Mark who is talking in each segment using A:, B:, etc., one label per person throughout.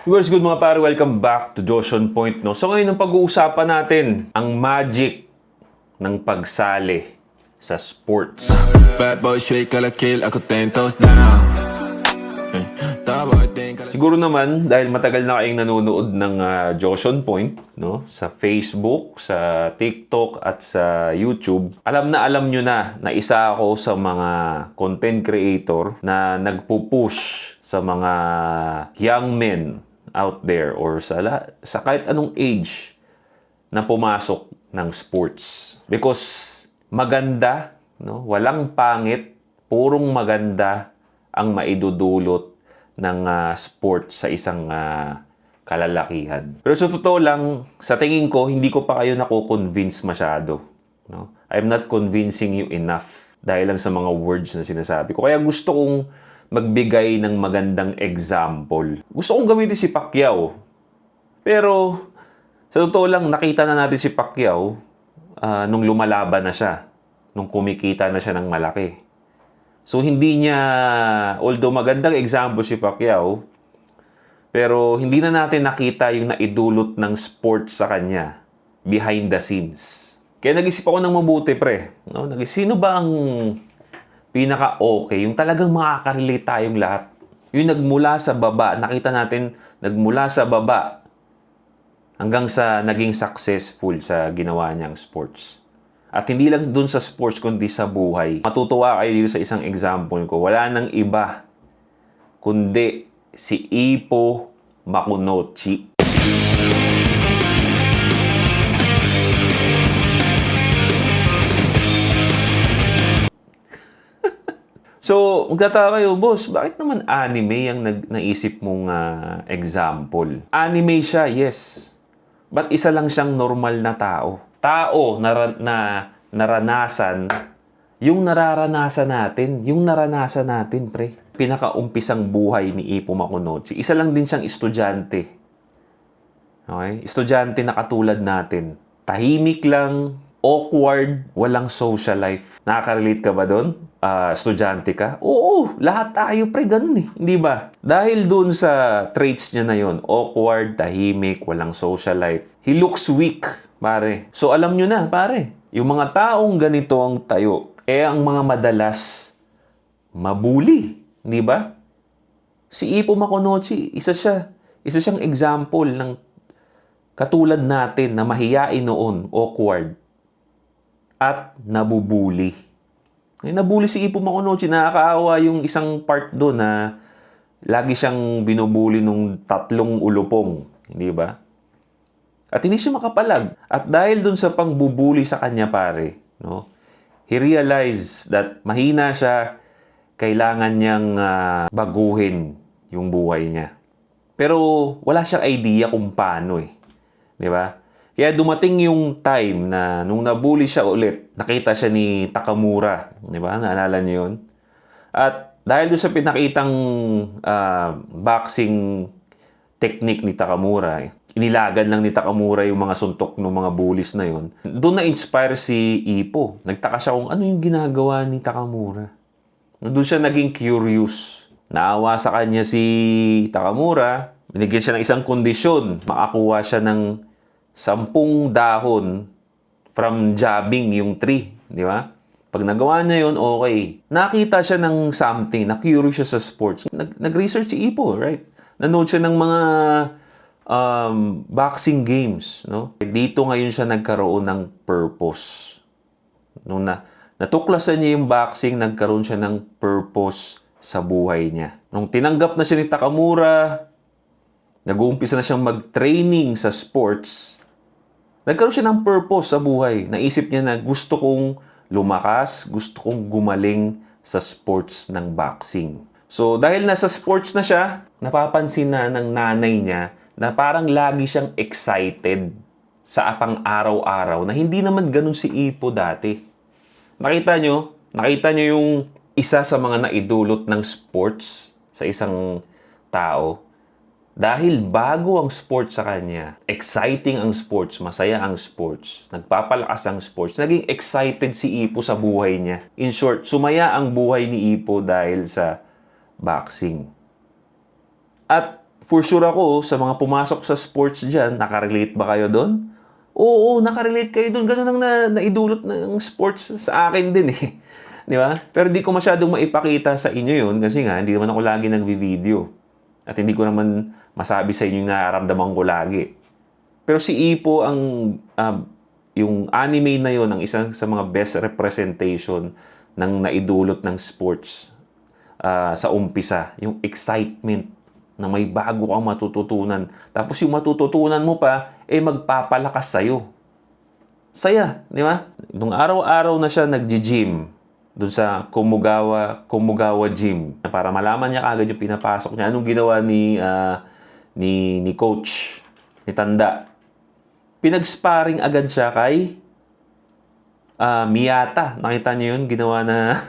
A: Viewers, good mga pare, welcome back to Joshon Point. No? So ngayon ang pag-uusapan natin ang magic ng pagsali sa sports.
B: Bad boy shake ala kill, ako 10 toes down.
A: Siguro naman, dahil matagal na kayong nanonood ng Joshon Point, no? Sa Facebook, sa TikTok, at sa YouTube, alam nyo na isa ako sa mga content creator na nagpupush sa mga young men out there or sa kahit anong age na pumasok ng sports. Because maganda, no? Walang pangit, purong maganda ang maidudulot ng sport sa isang kalalakihan. Pero sa totoo lang, sa tingin ko, hindi ko pa kayo nako-convince masyado. No? I'm not convincing you enough dahil lang sa mga words na sinasabi ko. Kaya gusto kong magbigay ng magandang example. Gusto kong gamitin si Pacquiao. Pero sa totoo lang, nakita na natin si Pacquiao nung lumalaban na siya. Nung kumikita na siya ng malaki. So, hindi niya, although magandang example si Pacquiao, pero hindi na natin nakita yung naidulot ng sports sa kanya behind the scenes. Kaya nag-isip ako ng mabuti, pre. No? Sino ba ang pinaka-okay? Yung talagang makaka-relate tayong lahat. Yung nagmula sa baba, nakita natin, nagmula sa baba hanggang sa naging successful sa ginawa niyang sports. At hindi lang dun sa sports, kundi sa buhay. Matutuwa kayo dito sa isang example ko. Wala nang iba, kundi si Ippo Makunouchi. So, magtataka kayo, boss, bakit naman anime ang naisip mong example? Anime siya, yes. But isa lang siyang normal na tao. Tao na naranasan yung naranasan natin, pre. Pinakaumpisang buhay ni Ippo Makunouchi. Isa lang din siyang estudyante. Okay? Estudyante na katulad natin. Tahimik lang, awkward, walang social life. Nakaka-relate ka ba doon? Estudyante ka? Oo, lahat tayo, pre, ganun eh. Hindi ba? Dahil doon sa traits niya na yon, awkward, tahimik, walang social life. He looks weak, pare. So, alam nyo na, pare. Yung mga taong ganito ang tayo, ang mga madalas mabuli. Hindi ba? Si Ippo Makunouchi, isa siyang example ng katulad natin na mahiyain noon, awkward, at nabubuli. Nabuli si Ippo Makunouchi, nakakaawa yung isang part doon na lagi siyang binubuli nung 3 ulupong. Hindi ba? At hindi siya makapalag. At dahil dun sa pangbubuli sa kanya, pare, no, he realized that mahina siya, kailangan niyang baguhin yung buhay niya. Pero wala siyang idea kung paano eh. Di ba? Kaya dumating yung time na nung nabuli siya ulit, nakita siya ni Takamura. Di ba? Naalala niyo yun? At dahil doon sa pinakitang boxing technique ni Takamura, inilagan lang ni Takamura yung mga suntok ng mga bullies na yun. Doon na-inspire si Ippo. Nagtaka siya kung ano yung ginagawa ni Takamura. Doon siya naging curious. Naawa sa kanya si Takamura. Binigyan siya ng isang kondisyon. Makakuha siya ng 10 dahon from jabbing yung tree. Di ba? Pag nagawa niya yun, okay. Nakita siya ng something. Na-curious siya sa sports. Nag-research si Ippo, right? Nanood siya ng mga boxing games, no? Dito ngayon siya nagkaroon ng purpose. Nung natuklasan niya yung boxing, nagkaroon siya ng purpose sa buhay niya. Nung tinanggap na siya ni Takamura, nag-uumpisa na siyang mag-training sa sports, nagkaroon siya ng purpose sa buhay. Naisip niya na gusto kong lumakas, gusto kong gumaling sa sports ng boxing. So, dahil nasa sports na siya, napapansin na ng nanay niya na parang lagi siyang excited sa apang araw-araw na hindi naman ganun si Ippo dati. Nakita nyo yung isa sa mga naidulot ng sports sa isang tao. Dahil bago ang sports sa kanya, exciting ang sports, masaya ang sports, nagpapalakas ang sports, naging excited si Ippo sa buhay niya. In short, sumaya ang buhay ni Ippo dahil sa boxing. At for sure ako, sa mga pumasok sa sports dyan, nakarelate ba kayo doon? Oo, nakarelate kayo doon. Ganun ang naidulot ng sports sa akin din eh. Di ba? Pero di ko masyadong maipakita sa inyo yun kasi nga, hindi naman ako lagi nagvi-video. At hindi ko naman masabi sa inyo yung nararamdaman ko lagi. Pero si Ipo ang yung anime na yon ang isang sa mga best representation ng naidulot ng sports sa umpisa. Yung excitement na may bago kang matututunan. Tapos yung matututunan mo pa, magpapalakas sa'yo. Saya, di ba? Nung araw-araw na siya nag-gym doon sa Komugawa Gym. Para malaman niya agad yung pinapasok niya. Anong ginawa ni coach, ni Tanda? Pinag-sparring agad siya kay Miyata. Nakita niyo yun? Ginawa na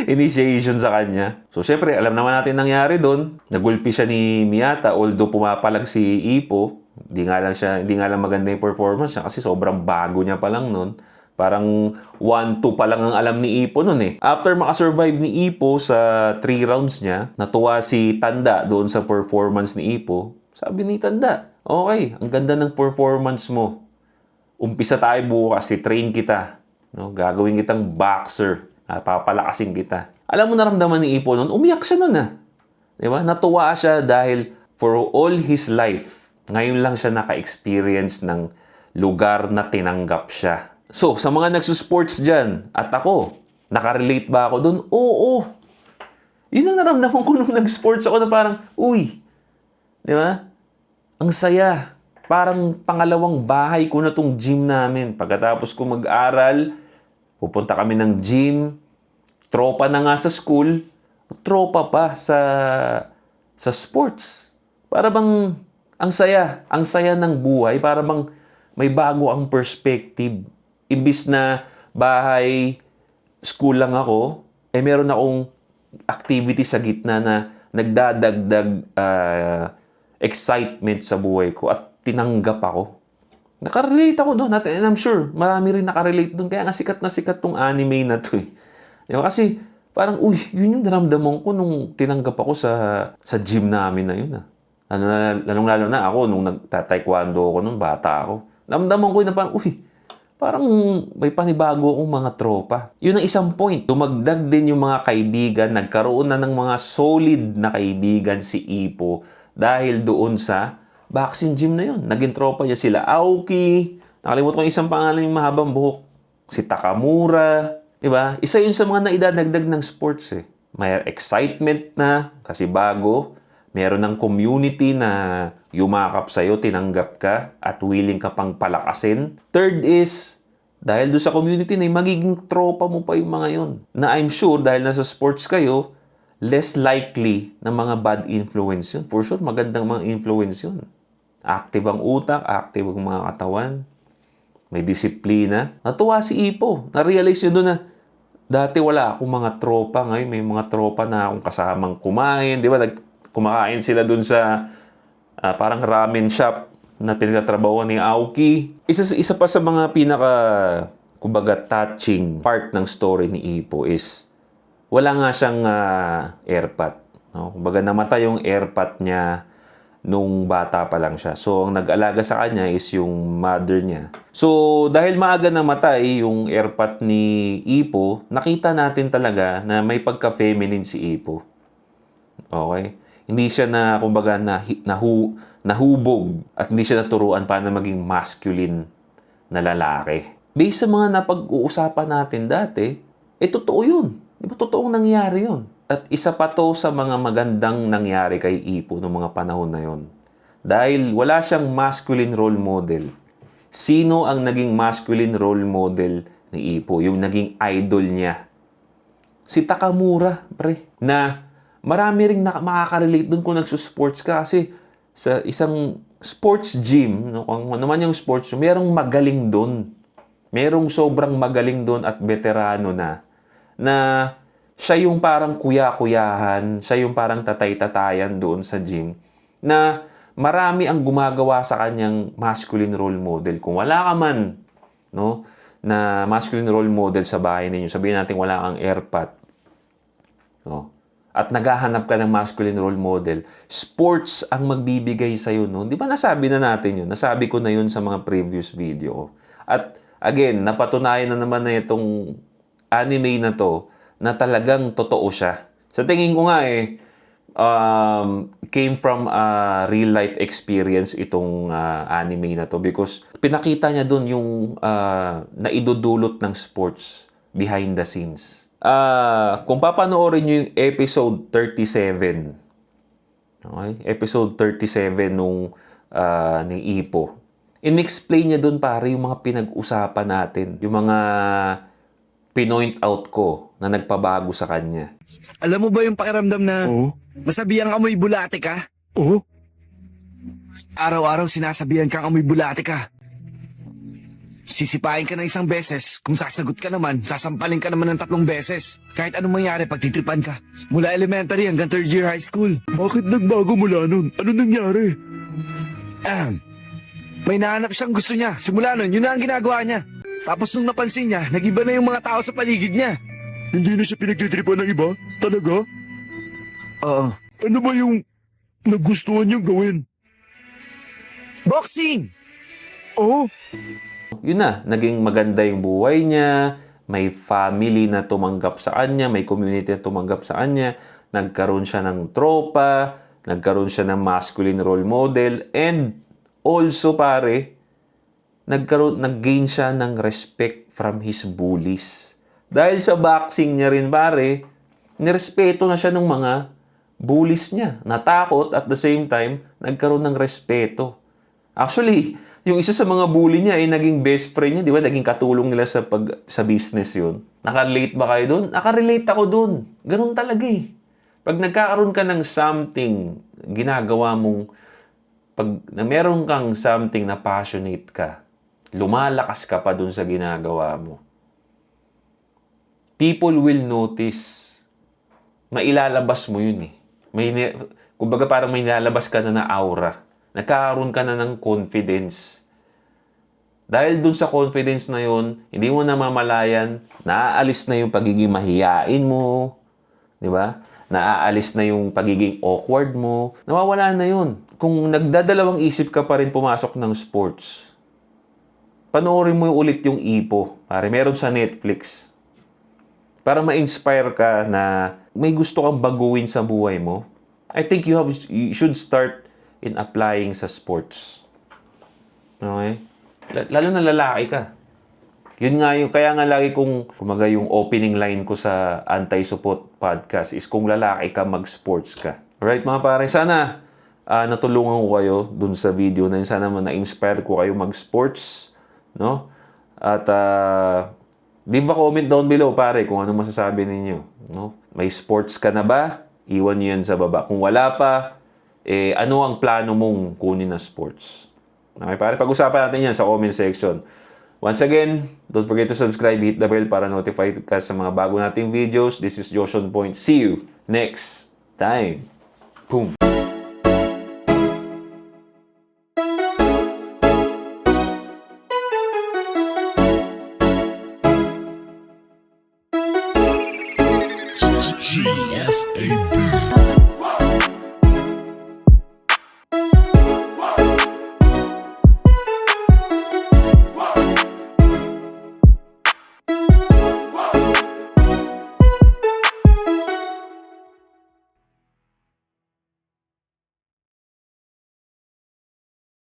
A: initiation sa kanya. So, syempre, alam naman natin nangyari doon. Nagulpi siya ni Miyata. Although pumapalag si Ipo, hindi nga lang maganda yung performance niya kasi sobrang bago niya pa lang noon. Parang 1-2 pa lang ang alam ni Ipo noon eh. After makasurvive ni Ipo sa 3 rounds niya, natuwa si Tanda doon sa performance ni Ipo. Sabi ni Tanda, okay, ang ganda ng performance mo. Umpisa tayo bukas, train kita. No? Gagawin kitang boxer. Papalakasin kita. Alam mo naramdaman ni Ipo noon, umiyak siya noon ah. Diba? Natuwa siya dahil for all his life, ngayon lang siya naka-experience ng lugar na tinanggap siya. So, sa mga nagsusports dyan, at ako, nakarelate ba ako doon? Oo. Yun ang naramdaman ko nung nag-sports ako na parang, uy, di ba? Ang saya. Parang pangalawang bahay ko na tong gym namin. Pagkatapos ko mag-aral, pupunta kami ng gym, tropa na nga sa school, tropa pa sa sports. Para bang, ang saya ng buhay, para bang may bago ang perspective. Imbis na bahay, school lang ako, meron akong activity sa gitna na nagdadagdag excitement sa buhay ko at tinanggap ako. Nakarelate ako doon. And I'm sure, marami rin nakarelate doon. Kaya nga sikat na sikat tong anime na to eh. Diba? Kasi parang, yun yung naramdaman ko nung tinanggap ako sa gym namin na yun ah. Lalong-lalo na ako nung nagta-taekwondo ako nung bata ako. Naramdaman ko yun na parang, parang may panibago akong mga tropa. Yun ang isang point. Dumagdag din yung mga kaibigan. Nagkaroon na ng mga solid na kaibigan si Ipo dahil doon sa boxing gym na yun. Naging tropa niya sila Aoki. Nakalimutan ko yung isang pangalan yung mahabang buhok. Si Takamura. Diba? Isa yun sa mga naidadagdag ng sports eh. May excitement na kasi bago. Meron ng community na yumakap sa'yo, tinanggap ka, at willing ka pang palakasin. Third is, dahil doon sa community na magiging tropa mo pa yung mga yun. Na I'm sure, dahil nasa sports kayo, less likely na mga bad influence yun. For sure, magandang mga influence yun. Active ang utak, active ang mga katawan. May disiplina. Natuwa si Ipo. Na-realize nyo doon na dati wala akong mga tropa. Ngayon may mga tropa na akong kasamang kumain. Di ba? Kumakain sila dun sa parang ramen shop na pinagtatrabaho ni Aoki. Isa pa sa mga kumbaga, touching part ng story ni Ipo is wala nga siyang airpot. No? Kumbaga, namatay yung airpot niya nung bata pa lang siya. So, ang nag-alaga sa kanya is yung mother niya. So, dahil maaga namatay yung airpot ni Ipo, nakita natin talaga na may pagka-feminine si Ipo. Okay? Hindi siya kumbaga, nahubog at hindi siya naturuan paano maging masculine na lalaki. Based sa mga napag-uusapan natin dati, totoo yun. Di ba? Totoong nangyari yun. At isa pa to sa mga magandang nangyari kay Ipo noong mga panahon na yun. Dahil wala siyang masculine role model. Sino ang naging masculine role model ni Ipo? Yung naging idol niya. Si Takamura, pre. Na marami ring makaka-relate dun kung nagsusports ka kasi sa isang sports gym, no, kung ano man yung sports, merong magaling dun. Merong sobrang magaling dun at veterano na siya yung parang kuya-kuyahan, siya yung parang tatay-tatayan doon sa gym na marami ang gumagawa sa kanyang masculine role model. Kung wala ka man, no, na masculine role model sa bahay ninyo, sabihin natin wala kang airpot. No? at naghahanap ka ng masculine role model, sports ang magbibigay sa'yo, no? Di ba nasabi na natin yun? Nasabi ko na yun sa mga previous video ko. At again, napatunayan na naman na itong anime na to na talagang totoo siya. Sa tingin ko nga came from a real life experience itong anime na to because pinakita niya dun yung naidudulot ng sports behind the scenes. Kung papanoorin niyo yung episode 37, okay? Episode 37 nung ni Ipo, in-explain niya dun pare yung mga pinag-usapan natin, yung mga pinoint out ko na nagpabago sa kanya.
C: Alam mo ba yung pakiramdam na masabihang amoy bulate ka?
D: Oo?
C: Araw-araw sinasabihan kang amoy bulate ka. Sisipain ka ng isang beses, kung sasagot ka naman, sasampalin ka naman ng 3 beses. Kahit anong mangyari, pagtitripan ka. Mula elementary hanggang 3rd year high school.
D: Bakit nagbago mula nun? Ano nangyari?
C: May nahanap siyang gusto niya. Simula nun, yun na ang ginagawa niya. Tapos nung napansin niya, nag-iba na yung mga tao sa paligid niya.
D: Hindi na siya pinagtitripan ng iba? Talaga?
C: Oo.
D: Ano ba yung nagustuhan niyang gawin?
C: Boxing!
D: Oo?
A: Yun na, naging maganda yung buhay niya, may family na tumanggap sa kanya, may community na tumanggap sa kanya, nagkaroon siya ng tropa, nagkaroon siya ng masculine role model, and also pare, nag-gain siya ng respect from his bullies. Dahil sa boxing niya rin pare, nirespeto na siya ng mga bullies niya. Natakot at the same time, nagkaroon ng respeto. Actually, yung isa sa mga bully niya ay naging best friend niya, di ba? Naging katulong nila sa business yun. Nakarelate ba kayo doon? Nakarelate ako doon. Ganun talaga eh. Pag nagkakaroon ka ng something, ginagawa mong, pag na meron kang something na passionate ka, lumalakas ka pa doon sa ginagawa mo. People will notice. Mailalabas mo yun eh. Kumbaga parang may nilalabas ka na aura. Nagkakaroon ka na ng confidence. Dahil dun sa confidence na yun, hindi mo namamalayan, naaalis na yung pagiging mahiyain mo, di ba? Naaalis na yung pagiging awkward mo. Nawawala na yun. Kung nagdadalawang isip ka pa rin pumasok ng sports, panoorin mo ulit yung Ipo. Pare, meron sa Netflix. Para ma-inspire ka na may gusto kang baguhin sa buhay mo, I think you should start in applying sa sports. Okay? Lalo na lalaki ka. Yun nga yung, kaya nga lagi kumaga yung opening line ko sa Anti-Support podcast is kung lalaki ka, mag-sports ka. Alright mga pare, sana natulungan ko kayo dun sa video na yun. Sana na-inspire ko kayo mag-sports. No? At leave a comment down below pare kung ano masasabi ninyo. No? May sports ka na ba? Iwan nyo yan sa baba. Kung wala pa, ano ang plano mong kunin na sports? Okay, pare, pag-usapan natin yan sa comment section. Once again, don't forget to subscribe, hit the bell para notified ka sa mga bago nating videos. This is Josh on Point. See you next time. Boom.
E: GFA